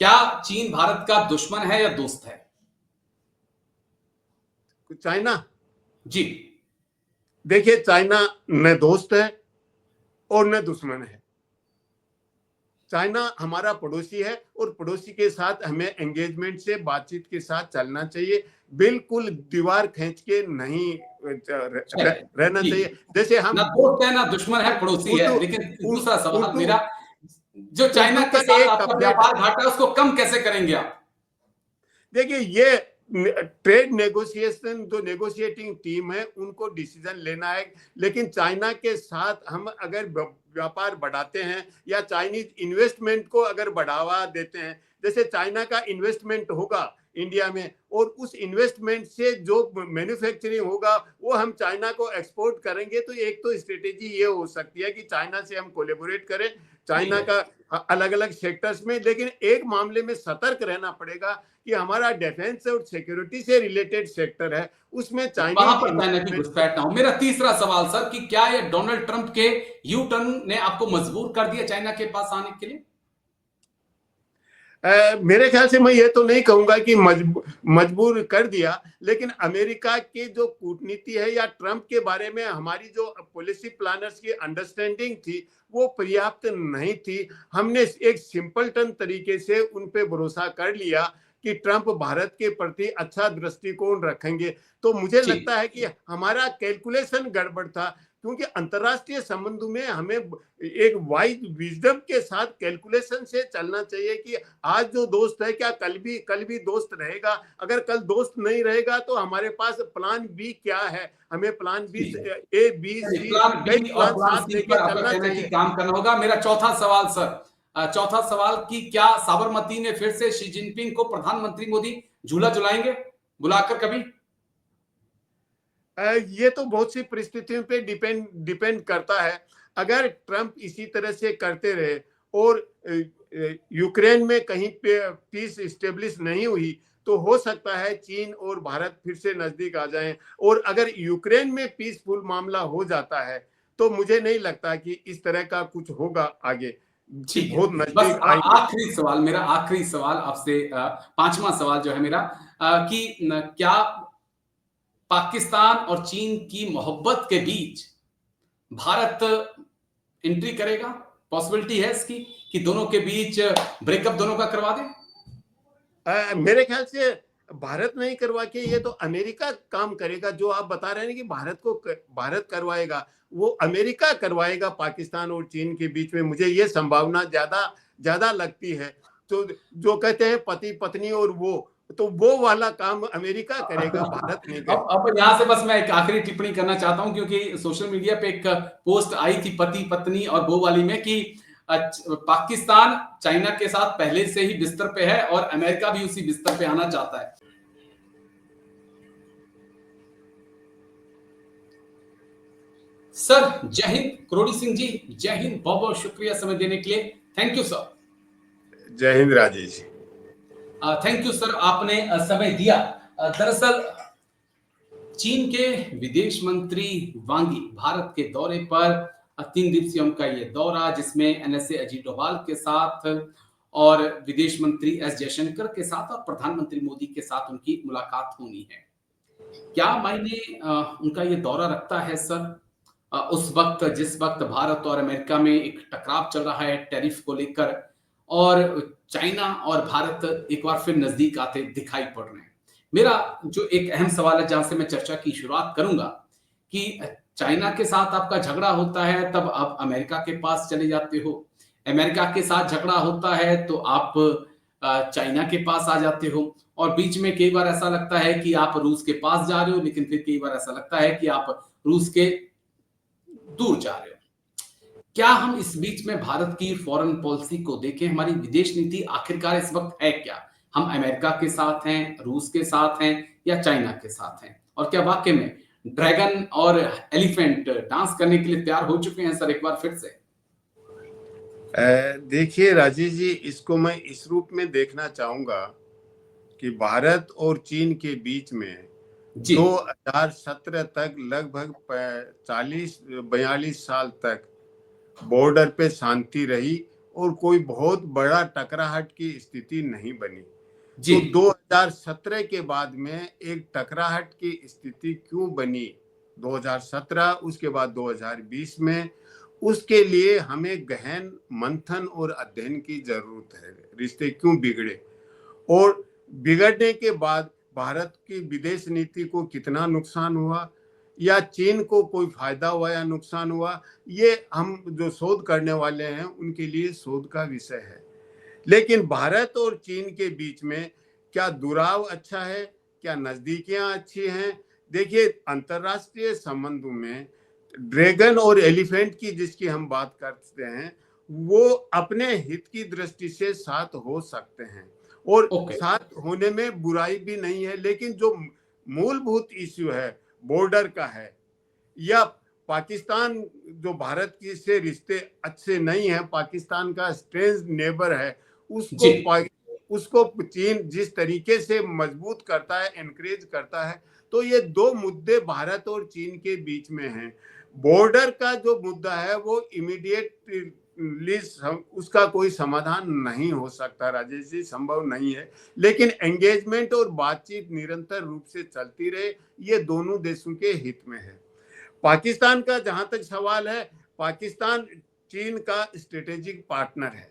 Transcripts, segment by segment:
क्या चीन भारत का दुश्मन है या दोस्त है? चाइना, जी। देखिए चाइना न दोस्त है और न दुश्मन है। चाइना हमारा पड़ोसी है और पड़ोसी के साथ हमें एंगेजमेंट से, बातचीत के साथ चलना चाहिए। बिल्कुल दीवार खींच के नहीं रहना जी, चाहिए। जैसे हम ना दोस्त है ना दुश्मन है, पड़ोसी है। उर्दू लेकिन दूसरा सवाल उर्दू मेरा, जो चाइना उर्दू के का साथ एक आपका कपलेट है। व्यापार घाटा है उसको कम कैसे करेंगे आप? देखिए ये ट्रेड नेगोशिएशन, जो नेगोशिएटिंग टीम है उनको डिसीजन लेना है। लेकिन चाइना के साथ हम अगर व्यापार बढ़ाते हैं या चाइनीज इन्वेस्टमेंट को अगर बढ़ावा देते हैं, जैसे चाइना का इन्वेस्टमेंट होगा इंडिया में और उस इन्वेस्टमेंट से जो मैन्युफैक्चरिंग होगा वो हम चाइना को एक्सपोर्ट करेंगे, तो एक तो स्ट्रेटेजी ये हो सकती है कि चाइना से हम कोलेबोरेट करें, चाइना का अलग अलग सेक्टर्स में। लेकिन एक मामले में सतर्क रहना पड़ेगा कि हमारा डिफेंस और सिक्योरिटी से रिलेटेड सेक्टर है, उसमें वहां चाइनीज पर चाइना की इन्वेस्टमेंट। घुसपैठ ना हो। मेरा तीसरा सवाल सर, कि क्या ये डोनाल्ड ट्रंप के यू टर्न ने आपको मजबूर कर दिया चाइना के पास आने के लिए? मेरे ख्याल से मैं ये तो नहीं कहूंगा कि मजबूर कर दिया, लेकिन अमेरिका की जो कूटनीति है या ट्रंप के बारे में हमारी जो पॉलिसी प्लानर्स की अंडरस्टैंडिंग थी वो पर्याप्त नहीं थी। हमने एक सिंपलटन तरीके से उन पे भरोसा कर लिया कि ट्रंप भारत के प्रति अच्छा दृष्टिकोण रखेंगे। तो मुझे जी, लगता है कि हमारा कैलकुलेशन गड़बड़ था, क्योंकि अंतर्राष्ट्रीय संबंधों में हमें एक वाइज विजडम के साथ कैलकुलेशन से चलना चाहिए कि आज जो दोस्त है क्या कल भी दोस्त रहेगा। अगर कल दोस्त नहीं रहेगा तो हमारे पास प्लान बी क्या है, हमें plan B, A B C plan कई बी और प्लान प्लान साथ सी लेके पर आपका चलना कहना है कि चाहिए। काम करना होगा। मेरा चौथा सवाल सर, चौथा सवाल, कि क्या साबरमती ने फिर से शी जिनपिंग को प्रधानमंत्री मोदी झूला झुलाएंगे बुलाकर कभी? ये तो बहुत सी परिस्थितियों पे डिपेंड डिपेंड करता है। अगर ट्रंप इसी तरह से करते रहे और यूक्रेन में कहीं पे पीस स्टेब्लिश नहीं हुई तो हो सकता है चीन और भारत फिर से नजदीक आ जाएं। और अगर यूक्रेन में पीसफुल मामला हो जाता है तो मुझे नहीं लगता कि इस तरह का कुछ होगा आगे, कि ठीक है। बहुत बस नजदीक आएंगे। आखिरी सवाल, मेरा आखिरी सवाल आपसे, पांचवा सवाल जो है मेरा, कि क्या पाकिस्तान और चीन की मोहब्बत के बीच भारत एंट्री करेगा? पॉसिबिलिटी है इसकी कि दोनों के बीच ब्रेकअप दोनों का करवा दे? मेरे ख्याल से भारत नहीं करवा के ये तो अमेरिका काम करेगा। जो आप बता रहे हैं कि भारत करवाएगा, वो अमेरिका करवाएगा पाकिस्तान और चीन के बीच में। मुझे ये संभावना ज्यादा ज्यादा लगती है। तो जो कहते हैं पति पत्नी और वो, तो वो वाला काम अमेरिका करेगा, भारत नहीं करेगा। अब यहां से बस मैं एक आखिरी टिप्पणी करना चाहता हूं, क्योंकि सोशल मीडिया पे एक पोस्ट आई थी पति पत्नी और वो वाली में, कि पाकिस्तान चाइना के साथ पहले से ही बिस्तर पे है और अमेरिका भी उसी बिस्तर पे आना चाहता है। सर जय हिंद, करोड़ी सिंह जी, जय हिंद, बहुत बहुत शुक्रिया समय देने के लिए। Thank you sir. जय Hind Rajesh ji. Thank you sir, आपने समय दिया। दरअसल चीन के विदेश मंत्री वांग यी भारत के दौरे पर, 3 दिवसीय उनका ये दौरा, जिसमें एनएसए अजीत डोभाल के साथ और विदेश मंत्री एस जयशंकर के साथ और प्रधानमंत्री मोदी के साथ उनकी मुलाकात होनी है। क्या मायने उनका ये दौरा रखता है सर? उस वक्त जिस वक्त भारत और अमेरिका में एक टकराव चल रहा है टैरिफ को लेकर, और चाइना और भारत एक बार फिर नजदीक आते दिखाई पड़ रहे हैं। मेरा जो एक अहम सवाल है जहां से मैं चर्चा की शुरुआत करूंगा, कि चाइना के साथ आपका झगड़ा होता है तब आप अमेरिका के पास चले जाते हो, अमेरिका के साथ झगड़ा होता है तो आप चाइना के पास आ जाते हो, और बीच में कई बार ऐसा लगता है कि आप रूस के पास जा रहे हो, लेकिन फिर कई बार ऐसा लगता है कि आप रूस के दूर जा रहे हो। क्या हम इस बीच में भारत की फॉरेन पॉलिसी को देखें, हमारी विदेश नीति आखिरकार इस वक्त है क्या? हम अमेरिका के साथ हैं, रूस के साथ हैं, या चाइना के साथ हैं? और क्या वाकई में ड्रैगन और एलिफेंट डांस करने के लिए तैयार हो चुके हैं सर एक बार फिर से? देखिए राजेश जी, इसको मैं इस रूप में देखना चाहूंगा कि भारत और चीन के बीच में जी 2017 तक लगभग 40-42 साल तक बॉर्डर पे शांति रही और कोई बहुत बड़ा टकराहट की स्थिति नहीं बनी। जी तो 2017 के बाद में एक टकराहट की स्थिति क्यों बनी 2017, उसके बाद 2020 में, उसके लिए हमें गहन मंथन और अध्ययन की जरूरत है। रिश्ते क्यों बिगड़े और बिगड़ने के बाद भारत की विदेश नीति को कितना नुकसान हुआ या चीन को कोई फायदा हुआ या नुकसान हुआ, ये हम जो शोध करने वाले हैं उनके लिए शोध का विषय है। लेकिन भारत और चीन के बीच में क्या दुराव अच्छा है, क्या नजदीकियां अच्छी हैं? देखिए, अंतरराष्ट्रीय संबंधों में ड्रैगन और एलिफेंट की जिसकी हम बात करते हैं, वो अपने हित की दृष्टि से साथ हो सकते हैं और ओके साथ होने में बुराई भी नहीं है। लेकिन जो मूलभूत इश्यू है बॉर्डर का है, या पाकिस्तान जो भारत की से रिश्ते अच्छे नहीं है, पाकिस्तान का स्ट्रेंज नेबर है, जी उसको चीन जिस तरीके से मजबूत करता है, एनकरेज करता है, तो ये दो मुद्दे भारत और चीन के बीच में हैं। बॉर्डर का जो मुद्दा है वो इमीडिएट उसका कोई समाधान नहीं हो सकता राजेश जी, संभव नहीं है। लेकिन एंगेजमेंट और बातचीत निरंतर रूप से चलती रहे, ये दोनों देशों के हित में है। पाकिस्तान का जहां तक सवाल है, पाकिस्तान चीन का स्ट्रेटेजिक पार्टनर है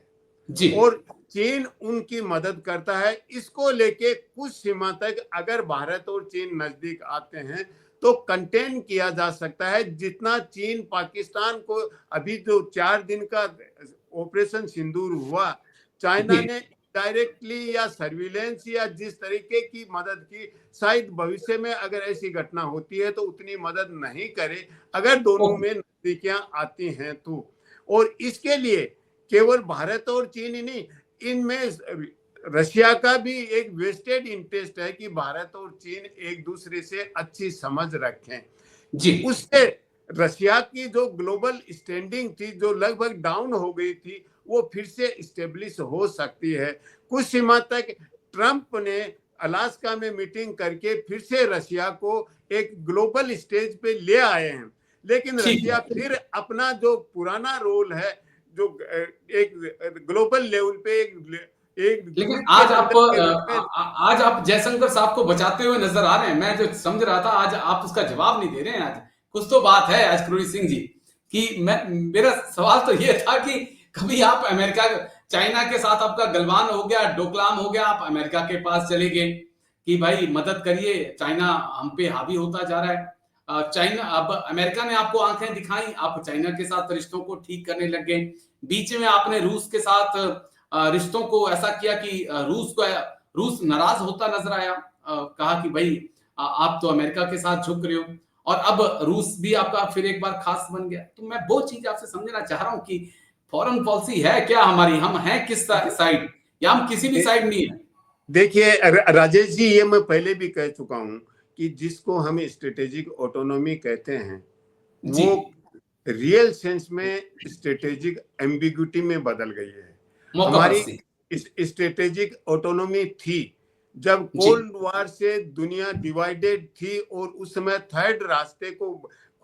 जी और चीन उनकी मदद करता है। इसको लेके कुछ सीमा तक अगर भारत और चीन नजदीक आते हैं तो कंटेन किया जा सकता है। जितना चीन पाकिस्तान को, अभी जो 4 दिन का ऑपरेशन सिंदूर हुआ, चाइना जी ने डायरेक्टली या सर्विलेंस या जिस तरीके की मदद की, शायद भविष्य में अगर ऐसी घटना होती है तो उतनी मदद नहीं करे अगर दोनों ओके में नजदीकियां आती हैं तो। और इसके लिए केवल भारत और चीन ही नहीं, इनमें रशिया का भी एक वेस्टेड इंटरेस्ट है कि भारत और चीन एक दूसरे से अच्छी समझ रखें। जी उससे रशिया की जो ग्लोबल स्टैंडिंग थी, जो लगभग डाउन हो गई थी, वो फिर से स्टेब्लिश हो सकती है। कुछ सीमा तक ट्रंप ने अलास्का में मीटिंग करके फिर से रशिया को एक ग्लोबल स्टेज पे ले आए हैं। लेकिन ठीक रशिया है। फिर अपना जो पुराना रोल है, जो एक ग्लोबल लेवल पे एक लेकिन गुट के आज आप लीडर के रूप में। आज आप जयशंकर साहब को बचाते हुए नजर आ रहे हैं। मैं जो समझ रहा था, आज आप उसका जवाब नहीं दे रहे हैं। आज कुछ तो बात है अजकरुरी सिंह जी, कि मेरा सवाल तो ये था कि कभी आप अमेरिका चाइना के साथ आपका गलवान हो गया, डोकलाम हो गया, आप अमेरिका के पास चले गए कि भाई मदद करिए, चाइना हम पे हावी होता जा रहा है। चाइना, अब अमेरिका ने आपको आंखें दिखाई, आप चाइना के साथ रिश्तों को ठीक करने लग गए। बीच में आपने रूस के साथ रिश्तों को ऐसा किया कि रूस नाराज होता नजर आया। कहा कि भाई आप तो अमेरिका के साथ झुक रहे हो, और अब रूस भी आपका फिर एक बार खास बन गया। तो मैं वो चीज आपसे समझना चाह रहा हूं कि फॉरेन पॉलिसी है क्या हमारी, हम हैं किस साइड, या हम किसी भी साइड नहीं है। देखिए राजेश जी, ये मैं पहले भी कह चुका हूं कि जिसको हम स्ट्रेटेजिक ऑटोनॉमी कहते हैं, जी वो रियल सेंस में स्ट्रेटेजिक एम्बिग्यूटी में बदल गई है। मौका हमारी परस्ती। स्ट्रेटेजिक ऑटोनॉमी थी जब जी कोल्ड वार से दुनिया डिवाइडेड थी और उस समय थर्ड रास्ते को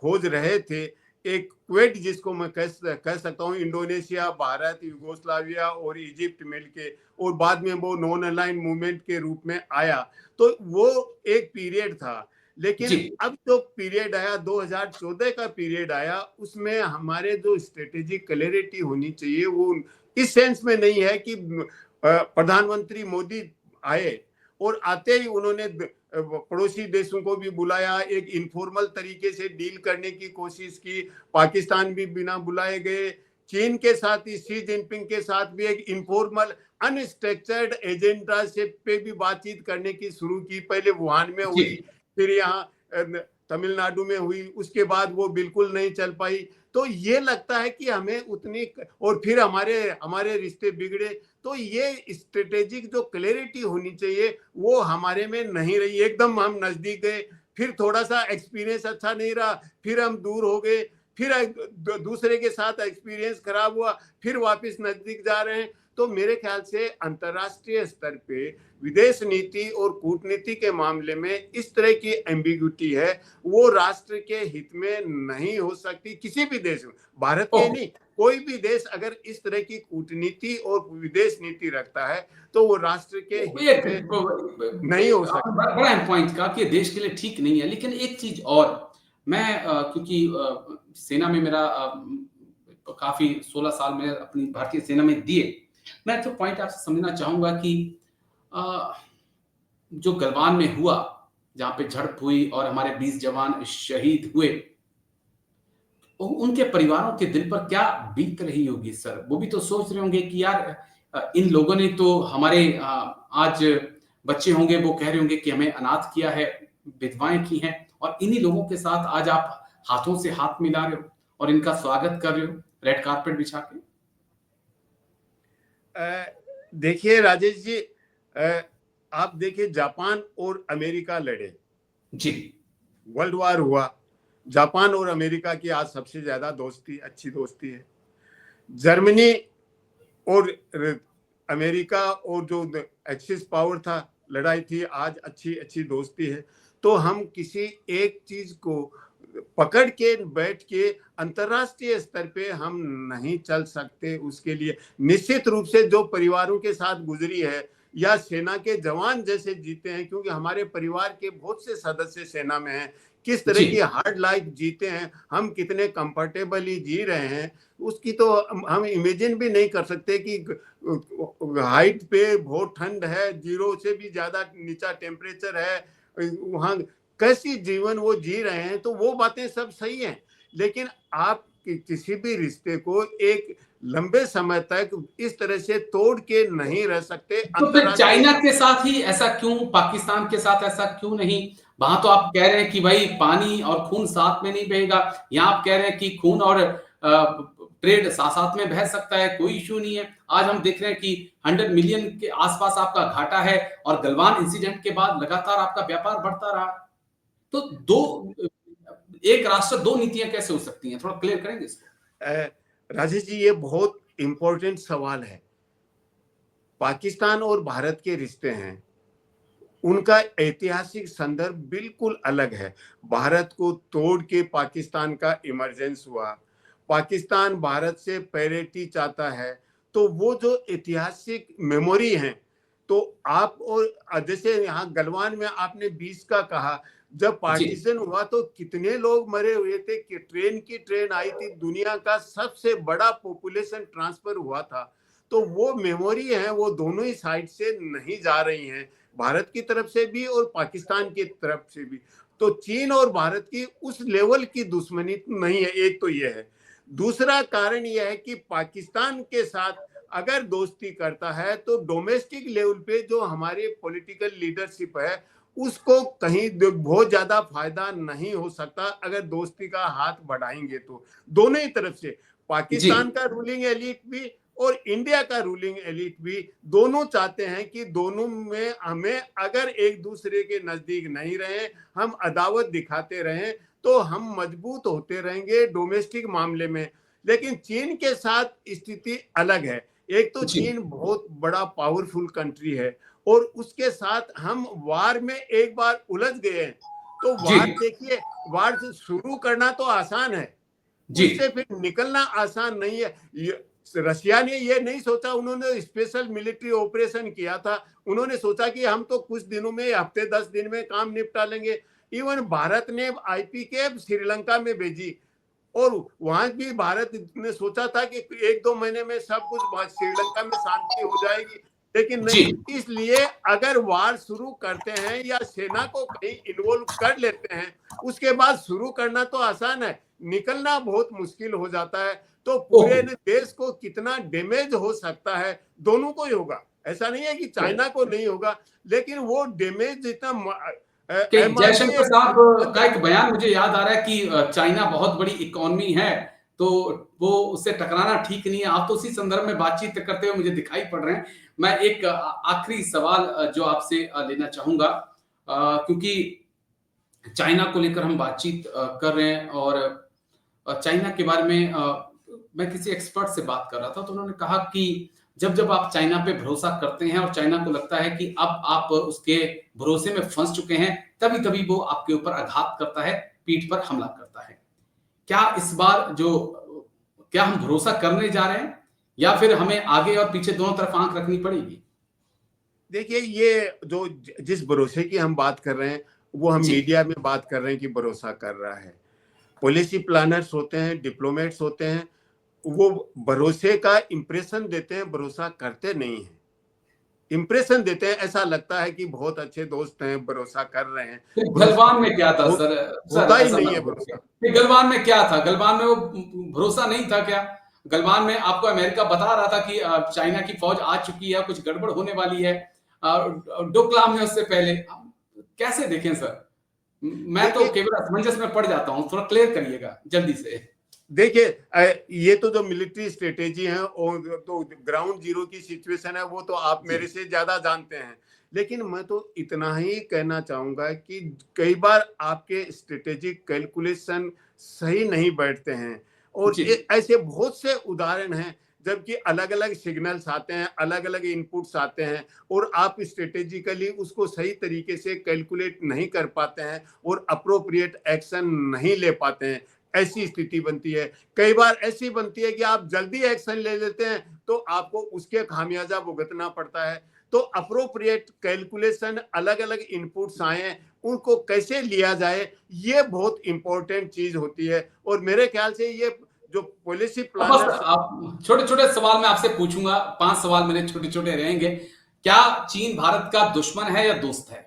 खोज रहे थे। एक क्वेट जिसको मैं कह सकता हूँ, इंडोनेशिया, भारत, यूगोस्लाविया और इजिप्ट मिलके, और बाद में वो नॉन अलाइन मूवमेंट के रूप में आया। तो वो एक पीरियड था। लेकिन जी अब जो पीरियड आया, 2014 का पीरियड आया, उसमें हमारे जो स्ट्रेटेजिक क्लैरिटी होनी चाहिए वो इस सेंस में नहीं है कि प्रधानमंत्री मोदी आए और आते ही उन्होंने पड़ोसी देशों को भी बुलाया, एक इनफॉर्मल तरीके से डील करने की कोशिश की। पाकिस्तान भी बिना बुलाए गए, चीन के साथ ही शी जिनपिंग के साथ भी एक इनफॉर्मल अनस्ट्रक्चर्ड एजेंडा से पे भी बातचीत करने की शुरू की। पहले वुहान में जी हुई, फिर यहाँ तमिलनाडु में हुई, उसके बाद वो बिल्कुल नहीं चल पाई। तो ये लगता है कि हमें उतनी, और फिर हमारे हमारे रिश्ते बिगड़े। तो ये स्ट्रेटेजिक जो क्लैरिटी होनी चाहिए वो हमारे में नहीं रही। एकदम हम नजदीक गए, फिर थोड़ा सा एक्सपीरियंस अच्छा नहीं रहा, फिर हम दूर हो गए, फिर दूसरे के साथ एक्सपीरियंस खराब हुआ, फिर वापस नजदीक जा रहे हैं। तो मेरे ख्याल से अंतर्राष्ट्रीय स्तर पे विदेश नीति और कूटनीति के मामले में इस तरह की एम्बिग्यूटी है, वो राष्ट्र के हित में नहीं हो सकती किसी भी देश में, भारत के नहीं, कोई भी देश अगर इस तरह की कूटनीति और विदेश नीति रखता है तो वो राष्ट्र के हित में नहीं हो सकता। बड़ा पॉइंट कहा कि देश के लिए ठीक नहीं है। लेकिन एक चीज और, मैं क्योंकि सेना में मेरा काफी 16 साल में अपनी भारतीय सेना में दिए, मैं तो पॉइंट आपसे समझना चाहूंगा कि जो गलवान में हुआ, जहां पे झड़प हुई और हमारे 20 जवान शहीद हुए, उनके परिवारों के दिल पर क्या बीत रही होगी सर? वो भी तो सोच रहे होंगे कि यार इन लोगों ने तो हमारे आज बच्चे होंगे, वो कह रहे होंगे कि हमें अनाथ किया है, विधवाएं की हैं, और इन्हीं लोगों के साथ आज आप हाथों से हाथ मिला रहे हो और इनका स्वागत कर रहे हो रेड कारपेट बिछा के। देखिए राजेश जी, आप देखिए जापान और अमेरिका लड़े जी, वर्ल्ड वार हुआ, जापान और अमेरिका की आज सबसे ज्यादा दोस्ती, अच्छी दोस्ती है। जर्मनी और अमेरिका और जो एक्सिस पावर था, लड़ाई थी, आज अच्छी अच्छी दोस्ती है। तो हम किसी एक चीज को पकड़ के बैठ के अंतर्राष्ट्रीय स्तर पे हम नहीं चल सकते। उसके लिए निश्चित रूप से जो परिवारों के साथ गुजरी है या सेना के जवान जैसे जीते हैं, क्योंकि हमारे परिवार के बहुत से सदस्य सेना में हैं, किस तरह की हार्ड लाइफ जीते हैं, हम कितने कंफर्टेबली जी रहे हैं, उसकी तो हम इमेजिन भी नहीं कर सकते कि हाइट पे बहुत ठंड है, 0 से भी ज्यादा नीचा टेम्परेचर है, वहाँ कैसी जीवन वो जी रहे हैं। तो वो बातें सब सही हैं, लेकिन आप किसी भी रिश्ते को एक लंबे समय तक इस तरह से तोड़ के नहीं रह सकते। तो फिर चाइना के साथ ही ऐसा क्यों, पाकिस्तान के साथ ऐसा क्यों नहीं? वहां तो आप कह रहे हैं कि भाई पानी और खून साथ में नहीं बहेगा, यहाँ आप कह रहे हैं कि खून और ट्रेड साथ में बह सकता है, कोई इश्यू नहीं है। आज हम देख रहे हैं कि 100 मिलियन के आसपास आपका घाटा है और गलवान इंसिडेंट के बाद लगातार आपका व्यापार बढ़ता रहा। तो एक राष्ट्र दो नीतियां कैसे हो सकती हैं? थोड़ा क्लियर करेंगे इसको। राजेश जी, ये बहुत इंपॉर्टेंट सवाल है। पाकिस्तान और भारत के रिश्ते हैं, उनका ऐतिहासिक संदर्भ बिल्कुल अलग है। भारत को तोड़ के पाकिस्तान का इमरजेंस हुआ, पाकिस्तान भारत से पैरिटी चाहता है, तो वो जो ऐतिहासिक मेमोरी है, तो आप और जैसे यहाँ गलवान में आपने 20 का कहा, जब पार्टीशन हुआ तो कितने लोग मरे हुए थे कि ट्रेन आई थी, दुनिया का सबसे बड़ा पॉपुलेशन ट्रांसफर हुआ था। तो वो मेमोरी है, वो दोनों ही साइड से नहीं जा रही हैं, भारत की तरफ से भी और पाकिस्तान की तरफ से भी। तो चीन और भारत की उस लेवल की दुश्मनी नहीं है, एक तो ये है। दूसरा कारण यह है कि पाकिस्तान के साथ अगर दोस्ती करता है तो डोमेस्टिक लेवल पे जो हमारे पॉलिटिकल लीडरशिप है उसको कहीं बहुत ज्यादा फायदा नहीं हो सकता अगर दोस्ती का हाथ बढ़ाएंगे। तो दोनों ही तरफ से, पाकिस्तान का रूलिंग एलिट भी और इंडिया का रूलिंग एलिट भी, दोनों चाहते हैं कि दोनों में हमें अगर एक दूसरे के नजदीक नहीं रहे, हम अदावत दिखाते रहें, तो हम मजबूत होते रहेंगे डोमेस्टिक मामले में। लेकिन चीन के साथ स्थिति अलग है। एक तो चीन बहुत बड़ा पावरफुल कंट्री है और उसके साथ हम वार में एक बार उलझ गए हैं। तो वार देखिए, वार से शुरू करना तो आसान है, उससे फिर निकलना आसान नहीं है। रशिया ने ये नहीं सोचा, उन्होंने स्पेशल मिलिट्री ऑपरेशन किया था, उन्होंने सोचा कि हम तो कुछ दिनों में, हफ्ते 10 दिन में काम निपटा लेंगे। इवन भारत ने आईपीके श्रीलंका में भेजी और वहां भी भारत ने सोचा था कि 1-2 महीने में सब कुछ श्रीलंका में शांति हो जाएगी, लेकिन नहीं। इसलिए अगर वार शुरू करते हैं या सेना को कहीं इन्वॉल्व कर लेते हैं, उसके बाद शुरू करना तो आसान है, निकलना बहुत मुश्किल हो जाता है। तो पूरे देश को कितना डैमेज हो सकता है, दोनों को ही होगा। ऐसा नहीं है कि चाइना को नहीं होगा, लेकिन वो डैमेज जितना जयशंकर साहब का एक बयान मुझे याद आ रहा है कि चाइना बहुत बड़ी इकोनॉमी है, तो वो उससे टकराना ठीक नहीं है। आप तो उसी संदर्भ में बातचीत करते हुए मुझे दिखाई पड़ रहे हैं। मैं एक आखिरी सवाल जो आपसे लेना चाहूंगा, क्योंकि चाइना को लेकर हम बातचीत कर रहे हैं और चाइना के बारे में मैं किसी एक्सपर्ट से बात कर रहा था, तो उन्होंने कहा कि जब जब आप चाइना पे भरोसा करते हैं और चाइना को लगता है कि अब आप उसके भरोसे में फंस चुके हैं, तभी तभी वो आपके ऊपर आघात करता है, पीठ पर हमला करता है। क्या इस बार क्या हम भरोसा करने जा रहे हैं या फिर हमें आगे और पीछे दोनों तरफ आंख रखनी पड़ेगी? देखिए, ये जो जिस भरोसे की हम बात कर रहे हैं, वो हम जी। मीडिया में बात कर रहे हैं कि भरोसा कर रहा है। पॉलिसी प्लानर्स होते हैं, डिप्लोमेट्स होते हैं, वो भरोसे का इंप्रेशन देते हैं, भरोसा करते नहीं हैं। इंप्रेशन देते हैं, ऐसा लगता है कि बहुत अच्छे दोस्त हैं, भरोसा कर रहे हैं। फिर भरोसा गलवान में क्या था हो, सर? होता ही ऐसा नहीं मत है बोलिए। भरोसा। फिर गलवान में क्या था? गलवान में वो भरोसा नहीं था क्या? गलवान में आपको अमेरिका बता रहा था कि चाइना की फौज आ चुकी है, कुछ गड़बड़ होने वाली है। डोकलाम में उससे पहले कैसे देखें सर? मैं तो देखिए केवल असमंजस में पड़ जाता हूँ, थोड़ा क्लियर करिएगा जल्दी से। देखिए ये तो जो मिलिट्री स्ट्रेटेजी है और तो ग्राउंड जीरो की सिचुएशन है, वो तो आप जी। मेरे से ज्यादा जानते हैं। लेकिन मैं तो इतना ही कहना चाहूंगा कि कई बार आपके स्ट्रेटेजिक कैलकुलेशन सही नहीं बैठते हैं, और जी। ऐसे बहुत से उदाहरण हैं जबकि अलग अलग सिग्नल्स आते हैं, अलग अलग इनपुट्स आते हैं, और आप स्ट्रेटेजिकली उसको सही तरीके से कैलकुलेट नहीं कर पाते हैं और अप्रोप्रिएट एक्शन नहीं ले पाते हैं। ऐसी स्थिति बनती है। कई बार ऐसी बनती है कि आप जल्दी एक्शन ले लेते हैं तो आपको उसके खामियाजा भुगतना पड़ता है। तो अप्रोप्रिएट कैलकुलेशन, अलग अलग इनपुट्स आए, उनको कैसे लिया जाए, ये बहुत इंपॉर्टेंट चीज होती है। और मेरे ख्याल से ये जो पॉलिसी अब बस प्लानर्स, आप छोटे-छोटे सवाल मैं आपसे पूछूंगा, 5 सवाल मेरे छोटे-छोटे रहेंगे। क्या चीन भारत का दुश्मन है या दोस्त है?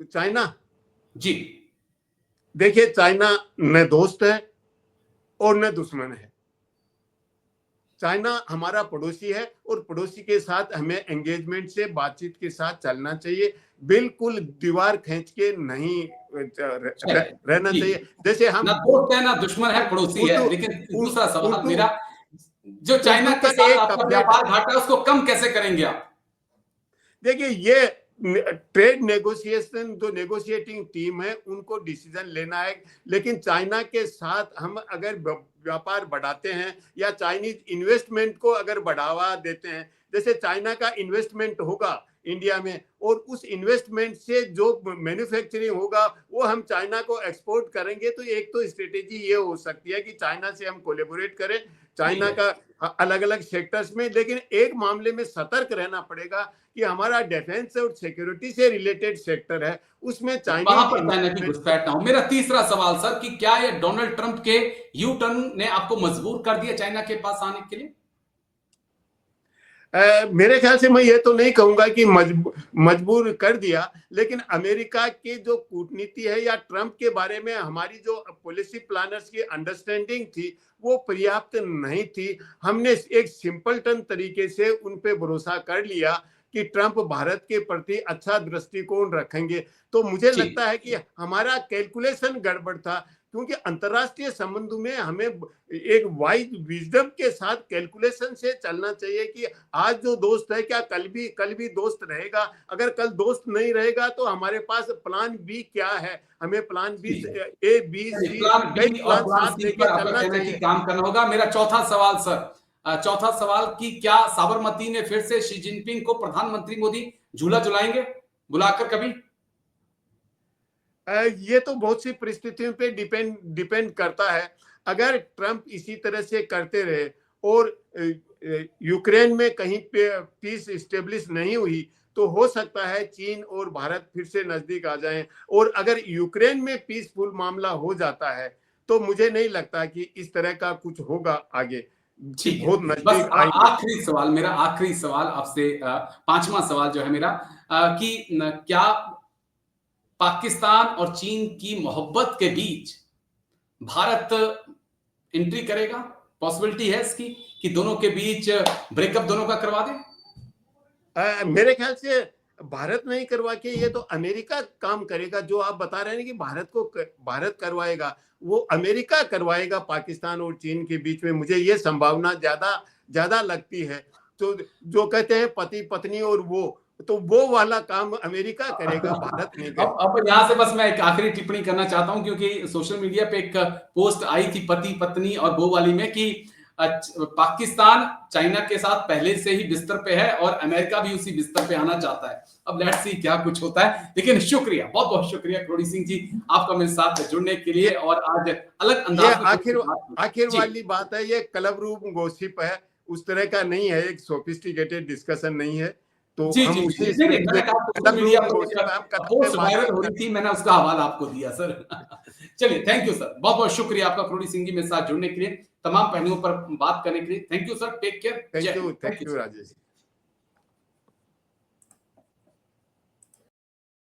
चाइना, जी। देखिए चाइना न दोस्त है और न दुश्मन है। चाइना हमारा पड़ोसी है और पड़ोसी के साथ हमें एंगेजमेंट से, बातचीत के साथ चलना चाहिए। बिल्कुल दीवार खींच के नहीं चलिए, रहना जी। चाहिए। जैसे ना हम दोस्त है, ना दुश्मन है, पड़ोसी है। उर्दू लेकिन उर, दूसरा सवाल उर्दू मेरा, जो चाइना उर्दू के का साथ एक आपका कपलेट, व्यापार घाटा है, उसको कम कैसे करेंगे आप? देखिए ये ट्रेड नेगोशिएशन, जो नेगोशिएटिंग टीम है, उनको डिसीजन लेना है। लेकिन चाइना के साथ हम अगर व्यापार बढ़ाते हैं या चाइनीज इन्वेस्टमेंट को अगर बढ़ावा देते हैं, जैसे चाइना का इन्वेस्टमेंट होगा इंडिया में, और उस इन्वेस्टमेंट से जो मैन्युफैक्चरिंग होगा वो हम चाइना को एक्सपोर्ट करेंगे, तो एक तो स्ट्रेटेजी ये हो सकती है कि चाइना से हम कोलेबोरेट करें, ठीक चाइना है। का अलग अलग सेक्टर्स में। लेकिन एक मामले में सतर्क रहना पड़ेगा कि हमारा डिफेंस और सिक्योरिटी से रिलेटेड सेक्टर है, उसमें वहां चाइनीज पर चाइना की इन्वेस्टमेंट। घुसपैठ ना हो। मेरा तीसरा सवाल सर, कि क्या ये डोनाल्ड ट्रंप के यू टर्न ने आपको मजबूर कर दिया चाइना के पास आने के लिए? मेरे ख्याल से मैं ये तो नहीं कहूंगा कि मजबूर कर दिया, लेकिन अमेरिका की जो कूटनीति है या ट्रंप के बारे में हमारी जो पॉलिसी प्लानर्स की अंडरस्टैंडिंग थी, वो पर्याप्त नहीं थी। हमने एक सिंपलटन तरीके से उन पे भरोसा कर लिया कि ट्रंप भारत के प्रति अच्छा दृष्टिकोण रखेंगे। तो मुझे जी। लगता है कि हमारा कैलकुलेशन गड़बड़ था, क्योंकि अंतर्राष्ट्रीय संबंधों में हमें एक वाइज विजडम के साथ कैलकुलेशन से चलना चाहिए कि आज जो दोस्त है, क्या कल भी दोस्त रहेगा? अगर कल दोस्त नहीं रहेगा तो हमारे पास प्लान बी क्या है? हमें plan B, A B C, plan कई बी और प्लान प्लान साथ सी लेके पर आपका चलना कहना है कि चाहिए। काम करना होगा। मेरा चौथा सवाल सर, चौथा सवाल कि क्या साबरमती में फिर से शी जिनपिंग को प्रधानमंत्री मोदी झूला झुलाएंगे बुलाकर कभी? ये तो बहुत सी परिस्थितियों पे डिपेंड डिपेंड करता है। अगर ट्रंप इसी तरह से करते रहे और यूक्रेन में कहीं पे पीस स्टेब्लिश नहीं हुई, तो हो सकता है चीन और भारत फिर से नजदीक आ जाएं। और अगर यूक्रेन में पीसफुल मामला हो जाता है, तो मुझे नहीं लगता कि इस तरह का कुछ होगा आगे, कि ठीक है। बहुत बस नजदीक आएंगे। आखिरी सवाल, मेरा आखिरी सवाल आपसे, पांचवा सवाल जो है मेरा, कि क्या पाकिस्तान और चीन की मोहब्बत के बीच भारत एंट्री करेगा? पॉसिबिलिटी है इसकी कि दोनों के बीच ब्रेकअप दोनों का करवा दे? मेरे ख्याल से भारत नहीं करवा के ये तो अमेरिका काम करेगा। जो आप बता रहे हैं कि भारत करवाएगा, वो अमेरिका करवाएगा पाकिस्तान और चीन के बीच में। मुझे ये संभावना ज्यादा ज्यादा लगती है। तो जो कहते हैं पति पत्नी और वो वाला काम अमेरिका करेगा, भारत नहीं करेगा। अब यहां से बस मैं एक आखिरी टिप्पणी करना चाहता हूं, क्योंकि सोशल मीडिया पे एक पोस्ट आई थी पति पत्नी और वो वाली में, कि पाकिस्तान चाइना के साथ पहले से ही बिस्तर पे है और अमेरिका भी उसी बिस्तर पे आना चाहता है। अब लेट्स सी क्या कुछ होता है, लेकिन शुक्रिया, बहुत बहुत शुक्रिया करोड़ी सिंह जी आपका मेरे साथ जुड़ने के लिए और आज अलग ये अंदाज में आखिर जी। वाली बात है, ये क्लब रूम गॉसिप है, उस तरह का नहीं है, एक सोफिस्टिकेटेड डिस्कशन नहीं है। तो जी हम जी उसी जी नहीं, नहीं, मैंने कहा सोशल मीडिया पर हम कलम में पोस्ट बात वायरल नहीं हो रही करते। थी, मैंने उसका हवाला आपको दिया सर। चलिए, थैंक यू सर, बहुत बहुत शुक्रिया आपका करोड़ी सिंह जी मेरे साथ जुड़ने के लिए, तमाम पहलुओं पर बात करने के लिए। Thank you sir, take care, जय हिंद, thank thank you you sir. Rajesh.